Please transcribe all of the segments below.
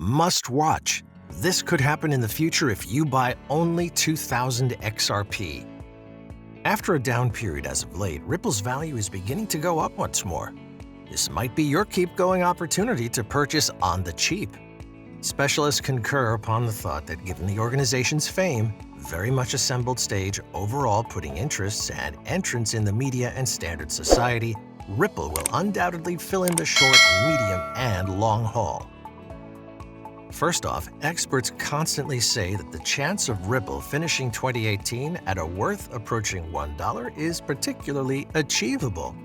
Must watch. This could happen in the future if you buy only 2,000 XRP. After a down period as of late, Ripple's value is beginning to go up once more. This might be your keep-going opportunity to purchase on the cheap. Specialists concur upon the thought that given the organization's fame, very much assembled stage overall putting interests and entrance in the media and standard society, Ripple will undoubtedly fill in the short, medium, and long haul. First off, experts constantly say that the chance of Ripple finishing 2018 at a worth approaching $1 is particularly achievable.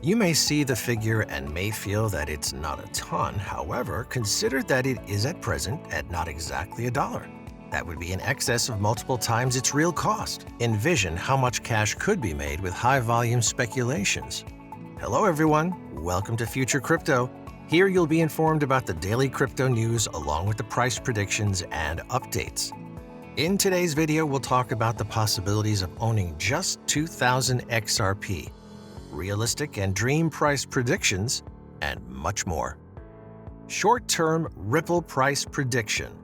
You may see the figure and may feel that it's not a ton. However, consider that it is at present at not exactly $1. That would be in excess of multiple times its real cost. Envision how much cash could be made with high-volume speculations. Hello everyone, welcome to Future Crypto. Here you'll be informed about the daily crypto news along with the price predictions and updates. In today's video, we'll talk about the possibilities of owning just 2,000 XRP, realistic and dream price predictions, and much more. Short-term Ripple price prediction.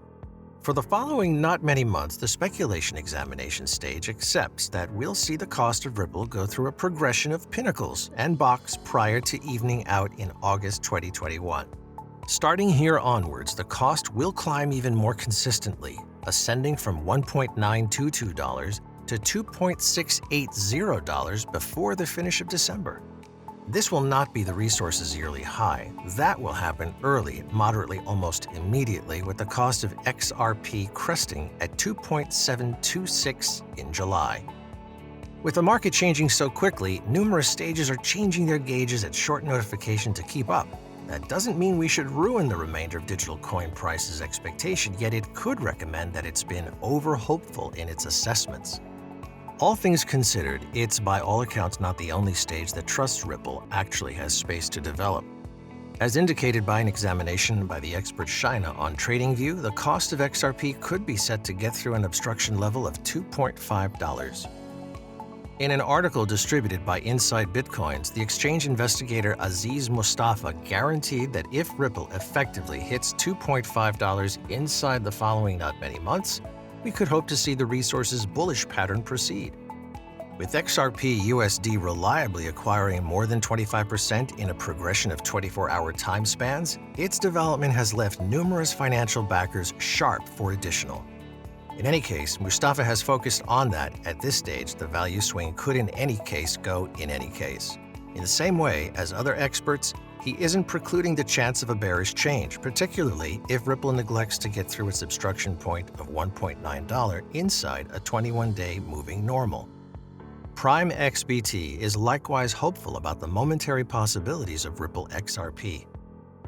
For the following not many months, the speculation examination stage accepts that we'll see the cost of Ripple go through a progression of pinnacles and box prior to evening out in August 2021. Starting here onwards, the cost will climb even more consistently, ascending from $1.922 to $2.680 before the finish of December. This will not be the resource's yearly high. That will happen early, moderately, almost immediately, with the cost of XRP cresting at 2.726 in July. With the market changing so quickly, numerous stages are changing their gauges at short notification to keep up. That doesn't mean we should ruin the remainder of digital coin prices expectation, yet it could recommend that it's been over-hopeful in its assessments. All things considered, it's by all accounts not the only stage that trusts Ripple actually has space to develop. As indicated by an examination by the expert Shina on TradingView, the cost of XRP could be set to get through an obstruction level of $2.5. In an article distributed by Inside Bitcoins, the exchange investigator Aziz Mustafa guaranteed that if Ripple effectively hits $2.5 inside the following not many months, we could hope to see the resource's bullish pattern proceed. With XRP USD reliably acquiring more than 25% in a progression of 24-hour time spans, its development has left numerous financial backers sharp for additional. In any case, Mustafa has focused on that at this stage the value swing could in any case go in any case. In the same way as other experts, he isn't precluding the chance of a bearish change, particularly if Ripple neglects to get through its obstruction point of $1.9 inside a 21-day moving normal. Prime XBT is likewise hopeful about the momentary possibilities of Ripple XRP.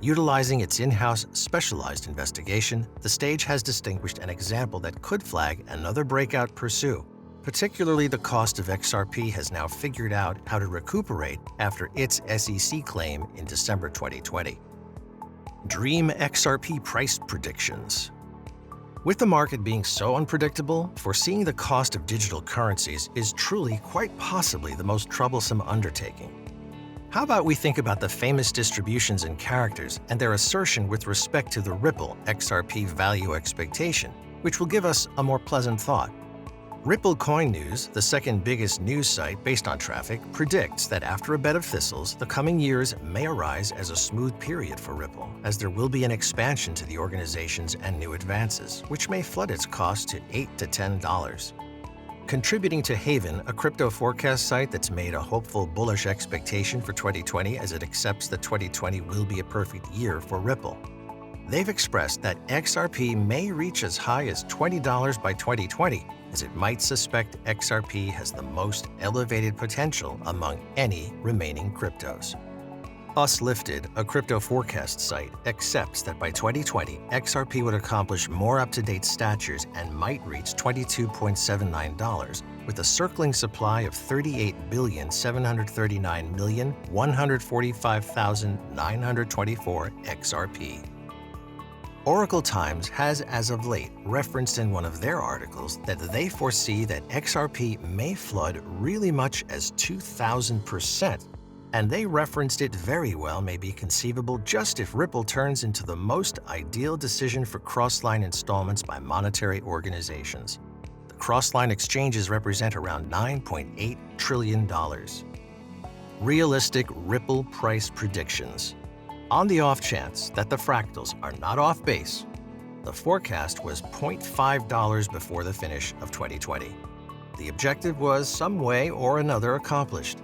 Utilizing its in-house specialized investigation, the stage has distinguished an example that could flag another breakout pursue. Particularly, the cost of XRP has now figured out how to recuperate after its SEC claim in December 2020. Dream XRP price predictions. With the market being so unpredictable, foreseeing the cost of digital currencies is truly quite possibly the most troublesome undertaking. How about we think about the famous distributions and characters and their assertion with respect to the Ripple XRP value expectation, which will give us a more pleasant thought. Ripple Coin News, the second biggest news site based on traffic, predicts that after a bed of thistles, the coming years may arise as a smooth period for Ripple, as there will be an expansion to the organizations and new advances, which may flood its cost to $8 to $10. Contributing to Haven, a crypto forecast site that's made a hopeful bullish expectation for 2020 as it accepts that 2020 will be a perfect year for Ripple. They've expressed that XRP may reach as high as $20 by 2020, as it might suspect XRP has the most elevated potential among any remaining cryptos. Us Lifted, a crypto forecast site, accepts that by 2020, XRP would accomplish more up-to-date statures and might reach $22.79, with a circling supply of 38,739,145,924 XRP. Oracle Times has as of late referenced in one of their articles that they foresee that XRP may flood really much as 2,000%, And they referenced it very well may be conceivable just if Ripple turns into the most ideal decision for cross-line installments by monetary organizations. The cross-line exchanges represent around $9.8 trillion. Realistic Ripple price predictions. On the off chance that the fractals are not off base, the forecast was $0.5 before the finish of 2020. The objective was some way or another accomplished.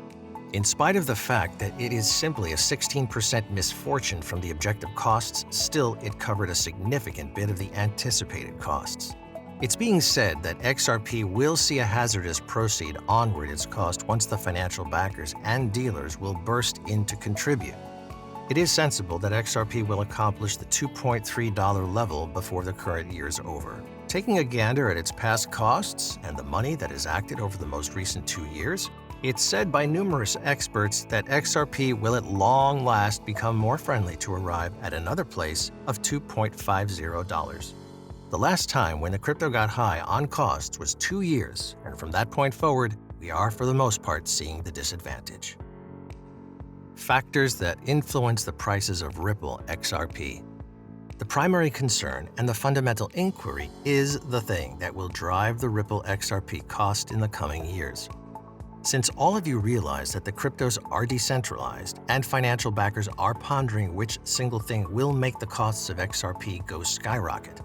In spite of the fact that it is simply a 16% misfortune from the objective costs, still it covered a significant bit of the anticipated costs. It's being said that XRP will see a hazardous proceed onward its cost once the financial backers and dealers will burst in to contribute. It is sensible that XRP will accomplish the $2.3 level before the current year is over. Taking a gander at its past costs and the money that has acted over the most recent 2 years, it's said by numerous experts that XRP will at long last become more friendly to arrive at another place of $2.50. The last time when the crypto got high on costs was 2 years, and from that point forward, we are for the most part seeing the disadvantage. Factors that influence the prices of Ripple XRP. The primary concern and the fundamental inquiry is the thing that will drive the Ripple XRP cost in the coming years. Since all of you realize that the cryptos are decentralized and financial backers are pondering which single thing will make the costs of XRP go skyrocket,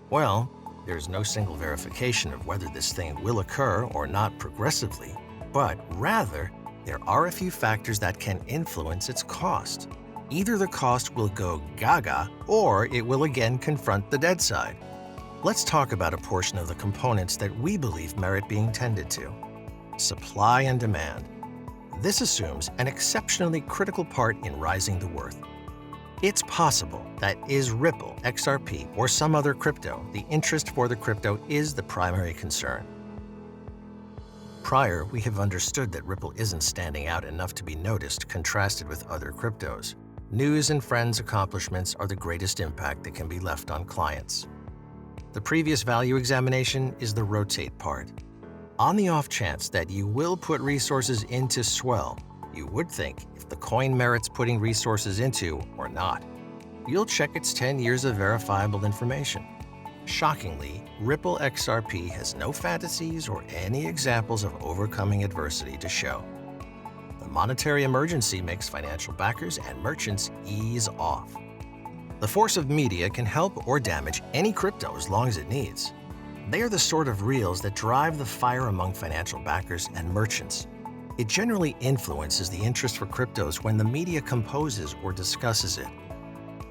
well, there's no single verification of whether this thing will occur or not progressively, but rather, there are a few factors that can influence its cost. Either the cost will go gaga, or it will again confront the dead side. Let's talk about a portion of the components that we believe merit being tended to. Supply and demand. This assumes an exceptionally critical part in rising the worth. It's possible that is Ripple, XRP, or some other crypto, the interest for the crypto is the primary concern. Prior, we have understood that Ripple isn't standing out enough to be noticed contrasted with other cryptos. News and friends' accomplishments are the greatest impact that can be left on clients. The previous value examination is the rotate part. On the off chance that you will put resources into Swell, you would think if the coin merits putting resources into or not. You'll check its 10 years of verifiable information. Shockingly, Ripple XRP has no fantasies or any examples of overcoming adversity to show. The monetary emergency makes financial backers and merchants ease off. The force of media can help or damage any crypto as long as it needs. They are the sort of reels that drive the fire among financial backers and merchants. It generally influences the interest for cryptos when the media composes or discusses it.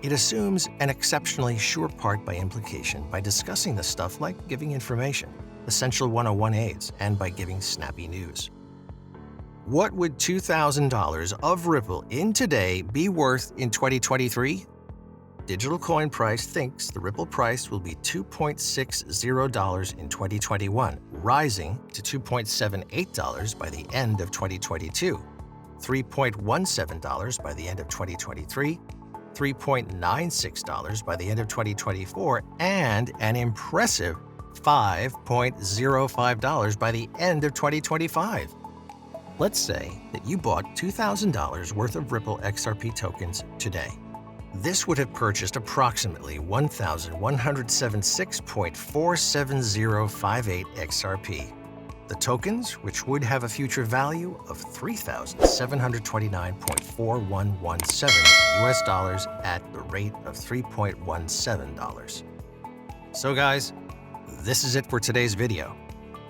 It assumes an exceptionally sure part by implication by discussing the stuff like giving information, essential 101 aids, and by giving snappy news. What would $2,000 of Ripple in today be worth in 2023? Digital Coin Price thinks the Ripple price will be $2.60 in 2021, rising to $2.78 by the end of 2022, $3.17 by the end of 2023, $3.96 by the end of 2024, and an impressive $5.05 by the end of 2025. Let's say that you bought $2,000 worth of Ripple XRP tokens today. This would have purchased approximately 1,176.47058 XRP. The tokens, which would have a future value of $3,729.4117 US dollars at the rate of $3.17. So guys, this is it for today's video.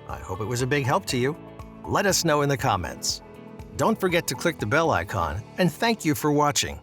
I hope it was a big help to you. Let us know in the comments. Don't forget to click the bell icon, and thank you for watching.